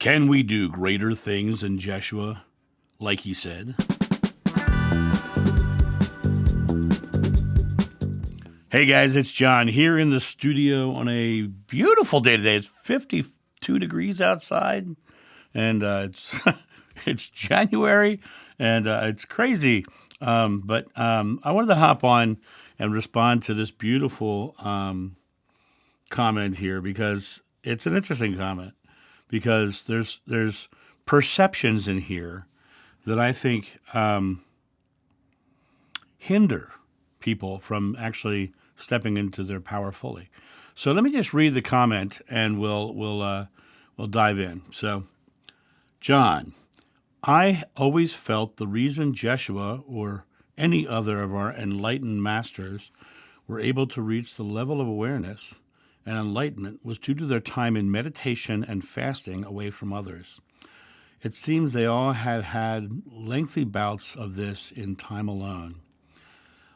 Can we do greater things than Jeshua, like he said? Hey guys, it's John here in the studio on a beautiful day today. It's 52 degrees outside, and it's it's January, and it's crazy. But I wanted to hop on and respond to this beautiful comment here because it's an interesting comment. Because there's perceptions in here that I think hinder people from actually stepping into their power fully. So let me just read the comment, and we'll dive in. So, John, I always felt the reason Jeshua or any other of our enlightened masters were able to reach the level of awareness and enlightenment was due to their time in meditation and fasting away from others. It seems they all had lengthy bouts of this in time alone.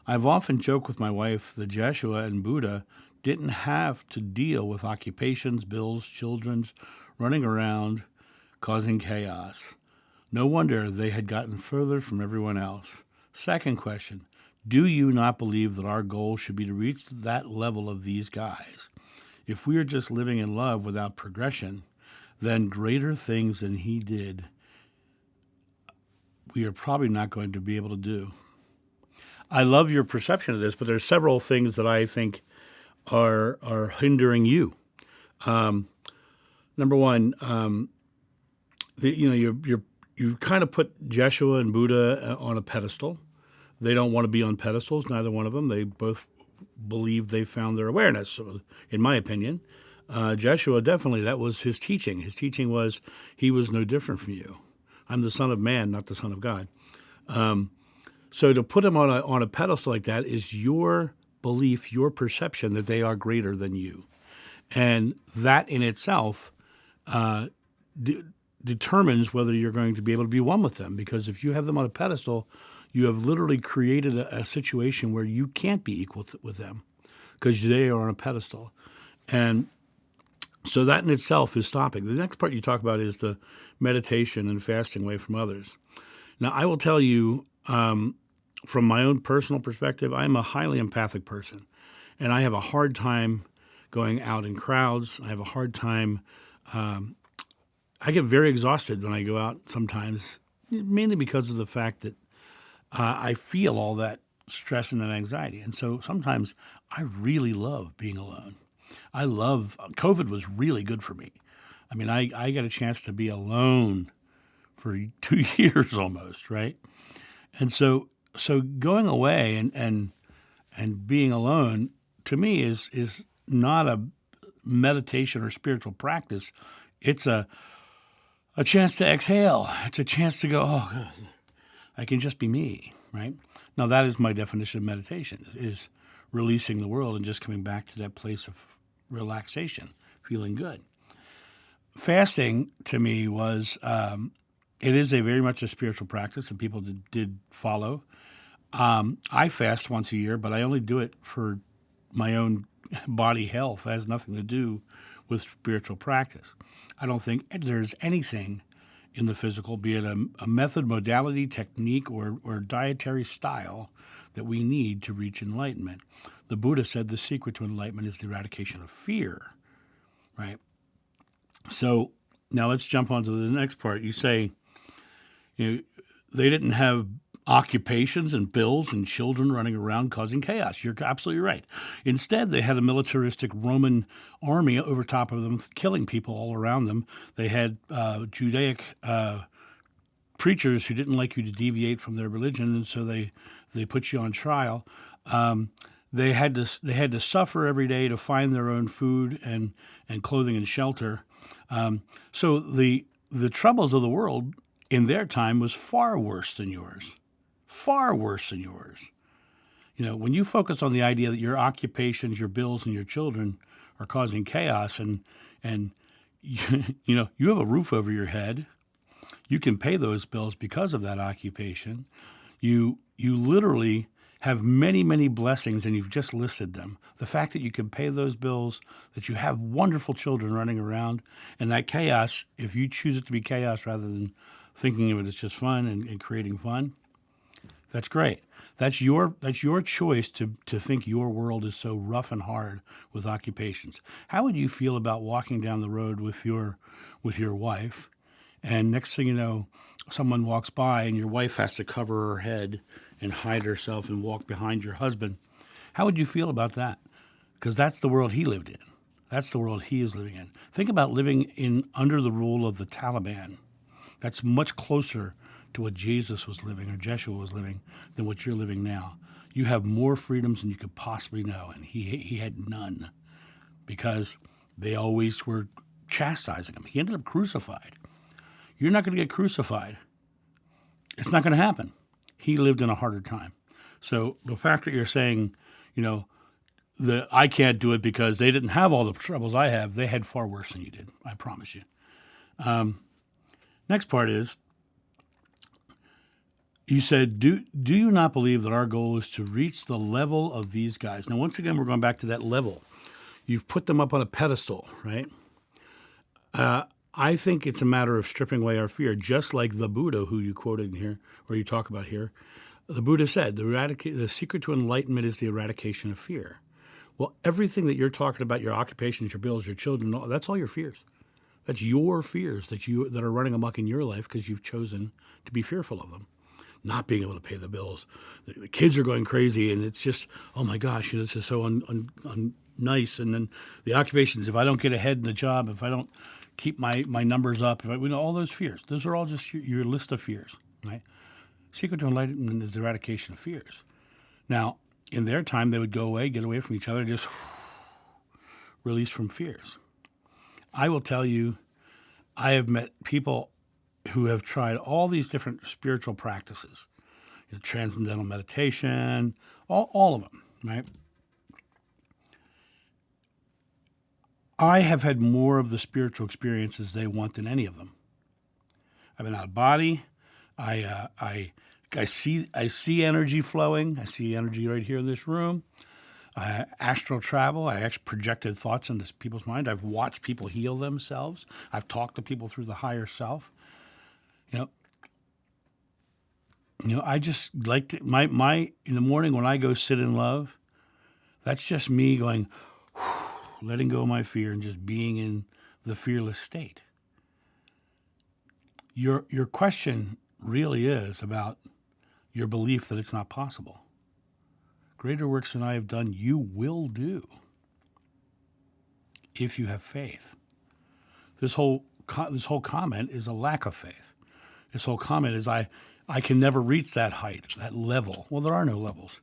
I've often joked with my wife that Jeshua and Buddha didn't have to deal with occupations, bills, children's running around, causing chaos. No wonder they had gotten further from everyone else. Second question, do you not believe that our goal should be to reach that level of these guys? If we are just living in love without progression, then greater things than he did, we are probably not going to be able to do. I love your perception of this, but there's several things that I think are hindering you. Number one, you've kind of put Jeshua and Buddha on a pedestal. They don't want to be on pedestals, neither one of them. They both believe they found their awareness, so in my opinion. Jeshua, definitely, that was his teaching. His teaching was, he was no different from you. I'm the Son of Man, not the Son of God. So to put him on a pedestal like that is your belief, your perception that they are greater than you. And that in itself determines whether you're going to be able to be one with them. Because if you have them on a pedestal, you have literally created a situation where you can't be equal with them because they are on a pedestal. And so that in itself is stopping. The next part you talk about is the meditation and fasting away from others. Now, I will tell you, from my own personal perspective, I'm a highly empathic person, and I have a hard time going out in crowds. I have a hard time. I get very exhausted when I go out sometimes, mainly because of the fact that I feel all that stress and that anxiety. And so sometimes I really love being alone. COVID was really good for me. I mean, I got a chance to be alone for 2 years almost, right? And so going away and being alone to me is not a meditation or spiritual practice. It's a chance to exhale. It's a chance to go, oh, God, I can just be me, right? Now, that is my definition of meditation, is releasing the world and just coming back to that place of relaxation, feeling good. Fasting, to me, was, it is very much a spiritual practice that people did follow. I fast once a year, but I only do it for my own body health. It has nothing to do with spiritual practice. I don't think there's anything in the physical, be it a method, modality, technique, or dietary style that we need to reach enlightenment. The Buddha said the secret to enlightenment is the eradication of fear, right? So now let's jump on to the next part. You say they didn't have occupations and bills and children running around causing chaos. You're absolutely right. Instead, they had a militaristic Roman army over top of them, killing people all around them. They had Judaic preachers who didn't like you to deviate from their religion, and so they put you on trial. They had to suffer every day to find their own food and clothing and shelter. So the troubles of the world in their time was far worse than yours. Far worse than yours. When you focus on the idea that your occupations, your bills, and your children are causing chaos, and you have a roof over your head, you can pay those bills because of that occupation. You literally have many, many blessings, and you've just listed them. The fact that you can pay those bills, that you have wonderful children running around, and that chaos, if you choose it to be chaos rather than thinking of it as just fun and creating fun, that's great. That's your choice to think your world is so rough and hard with occupations. How would you feel about walking down the road with your wife, and next thing you know, someone walks by and your wife has to cover her head and hide herself and walk behind your husband? How would you feel about that? Because that's the world he lived in. That's the world he is living in. Think about living in under the rule of the Taliban. That's much closer to what Jesus was living or Jeshua was living than what you're living now. You have more freedoms than you could possibly know, and he had none because they always were chastising him. He ended up crucified. You're not going to get crucified. It's not going to happen. He lived in a harder time. So the fact that you're saying, I can't do it because they didn't have all the troubles I have, they had far worse than you did, I promise you. Next part is, you said, do you not believe that our goal is to reach the level of these guys? Now, once again, we're going back to that level. You've put them up on a pedestal, right? I think it's a matter of stripping away our fear, just like the Buddha, who you quoted in here, or you talk about here. The Buddha said, the secret to enlightenment is the eradication of fear. Well, everything that you're talking about, your occupations, your bills, your children, that's all your fears. That's your fears that are running amok in your life because you've chosen to be fearful of them. Not being able to pay the bills. The kids are going crazy, and it's just, oh my gosh, this is so nice. And then the occupations, if I don't get ahead in the job, if I don't keep my numbers up, all those fears. Those are all just your list of fears, right? Secret to enlightenment is the eradication of fears. Now, in their time, they would go away, get away from each other, just release from fears. I will tell you, I have met people who have tried all these different spiritual practices, transcendental meditation, all of them, right? I have had more of the spiritual experiences they want than any of them. I've been out of body. I see energy flowing. I see energy right here in this room. Astral travel. I actually projected thoughts into people's mind. I've watched people heal themselves. I've talked to people through the higher self. I just like to, my in the morning when I go sit in love, that's just me going, letting go of my fear and just being in the fearless state. Your question really is about your belief that it's not possible. Greater works than I have done, you will do if you have faith. This whole comment is a lack of faith. This whole comment is I can never reach that height, that level. Well, there are no levels.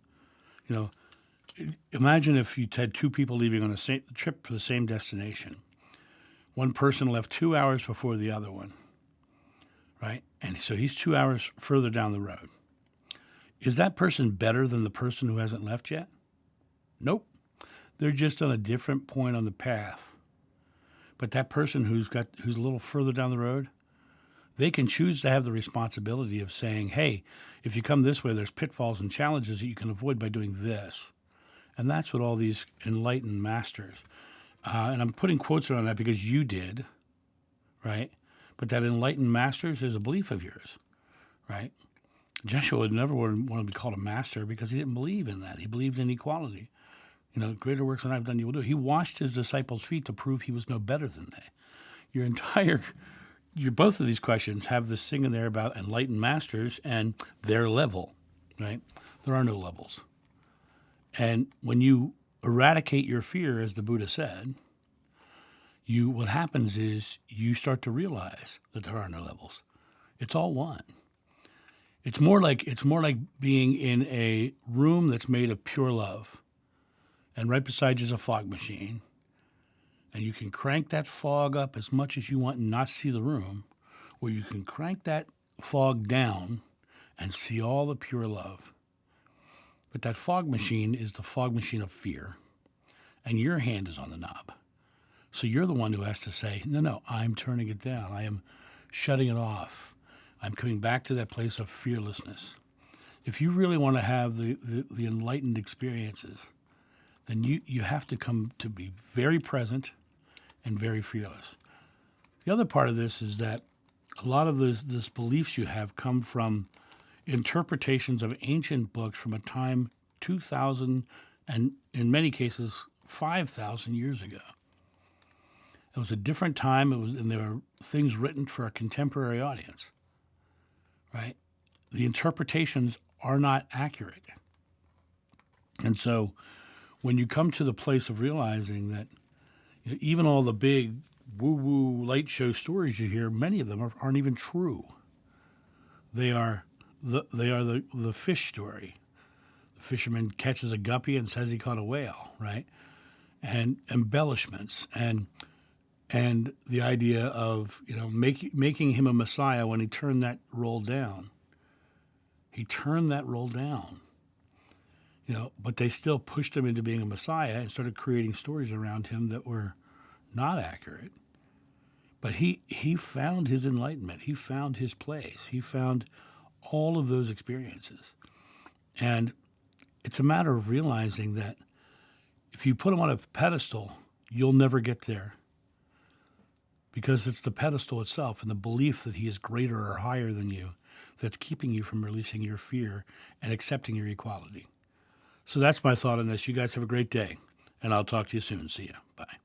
Imagine if you had two people leaving on a trip for the same destination. One person left 2 hours before the other one, right? And so he's 2 hours further down the road. Is that person better than the person who hasn't left yet? Nope. They're just on a different point on the path. But that person who's a little further down the road, they can choose to have the responsibility of saying, hey, if you come this way, there's pitfalls and challenges that you can avoid by doing this. And that's what all these enlightened masters, and I'm putting quotes around that because you did, right? But that enlightened masters is a belief of yours, right? Jeshua would never want to be called a master because he didn't believe in that. He believed in equality. Greater works than I've done, you will do. He washed his disciples' feet to prove he was no better than they. Both of these questions have this thing in there about enlightened masters and their level, right? There are no levels. And when you eradicate your fear, as the Buddha said, what happens is you start to realize that there are no levels. It's all one. It's more like being in a room that's made of pure love, and right beside you is a fog machine, and you can crank that fog up as much as you want and not see the room, or you can crank that fog down and see all the pure love. But that fog machine is the fog machine of fear, and your hand is on the knob. So you're the one who has to say, no, I'm turning it down. I am shutting it off. I'm coming back to that place of fearlessness. If you really want to have the enlightened experiences, then you have to come to be very present and very fearless. The other part of this is that a lot of those beliefs you have come from interpretations of ancient books from a time 2,000 and in many cases 5,000 years ago. It was a different time. And there were things written for a contemporary audience, right? The interpretations are not accurate. And so when you come to the place of realizing that even all the big woo-woo light show stories you hear, many of them aren't even true. They are the fish story. The fisherman catches a guppy and says he caught a whale, right? And embellishments and the idea of making him a messiah when he turned that role down. He turned that role down. But they still pushed him into being a messiah and started creating stories around him that were not accurate. But he found his enlightenment. He found his place. He found all of those experiences. And it's a matter of realizing that if you put him on a pedestal, you'll never get there. Because it's the pedestal itself and the belief that he is greater or higher than you that's keeping you from releasing your fear and accepting your equality. So that's my thought on this. You guys have a great day, and I'll talk to you soon. See ya. Bye.